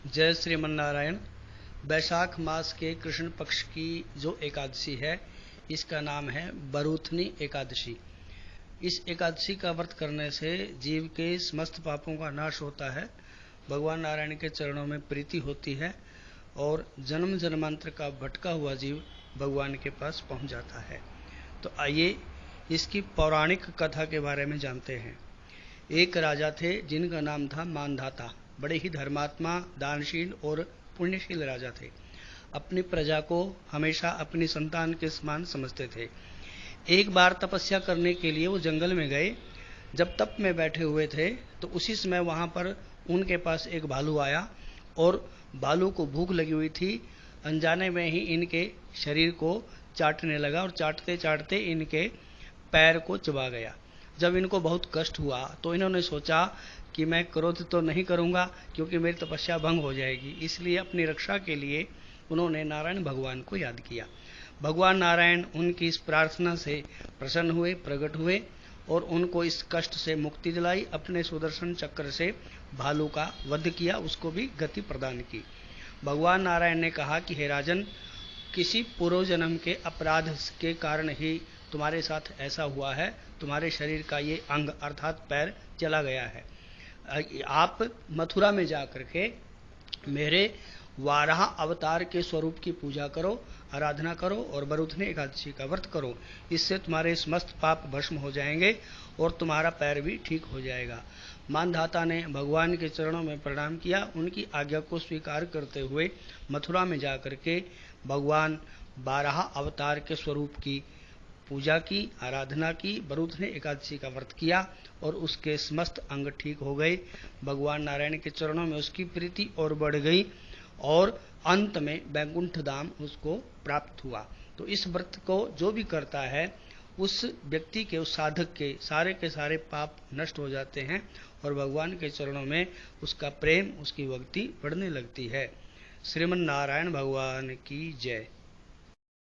जय श्रीमन नारायण। बैसाख मास के कृष्ण पक्ष की जो एकादशी है इसका नाम है बरूथनी एकादशी। इस एकादशी का व्रत करने से जीव के समस्त पापों का नाश होता है, भगवान नारायण के चरणों में प्रीति होती है और जन्म जन्मांतर का भटका हुआ जीव भगवान के पास पहुंच जाता है। तो आइए इसकी पौराणिक कथा के बारे में जानते हैं। एक राजा थे जिनका नाम था मानधाता। बड़े ही धर्मात्मा, दानशील और पुण्यशील राजा थे। अपनी प्रजा को हमेशा अपनी संतान के समान समझते थे। एक बार तपस्या करने के लिए वो जंगल में गए। जब तप में बैठे हुए थे तो उसी समय वहां पर उनके पास एक भालू आया और भालू को भूख लगी हुई थी। अनजाने में ही इनके शरीर को चाटने लगा और चाटते चाटते इनके पैर को चबा गया। जब इनको बहुत कष्ट हुआ तो इन्होंने सोचा कि मैं क्रोध तो नहीं करूंगा क्योंकि मेरी तपस्या भंग हो जाएगी। इसलिए अपनी रक्षा के लिए उन्होंने नारायण भगवान को याद किया। भगवान नारायण उनकी इस प्रार्थना से प्रसन्न हुए, प्रकट हुए और उनको इस कष्ट से मुक्ति दिलाई। अपने सुदर्शन चक्र से भालू का वध किया, उसको भी गति प्रदान की। भगवान नारायण ने कहा कि हे राजन, किसी पूर्व जन्म के अपराध के कारण ही तुम्हारे साथ ऐसा हुआ है। तुम्हारे शरीर का ये अंग अर्थात पैर चला गया है। आप मथुरा में जाकर के मेरे वाराह अवतार के स्वरूप की पूजा करो, आराधना करो और बरूथनी एकादशी का व्रत करो। इससे तुम्हारे समस्त पाप भस्म हो जाएंगे और तुम्हारा पैर भी ठीक हो जाएगा। मानधाता ने भगवान के चरणों में प्रणाम किया। उनकी आज्ञा को स्वीकार करते हुए मथुरा में जाकर के भगवान बारह अवतार के स्वरूप की पूजा की, आराधना की, बरूथनी एकादशी का व्रत किया और उसके समस्त अंग ठीक हो गए। भगवान नारायण के चरणों में उसकी प्रीति और बढ़ गई और अंत में वैकुंठ धाम उसको प्राप्त हुआ। तो इस व्रत को जो भी करता है उस व्यक्ति के, उस साधक के सारे पाप नष्ट हो जाते हैं और भगवान के चरणों में उसका प्रेम, उसकी भक्ति बढ़ने लगती है। श्रीमन नारायण भगवान की जय।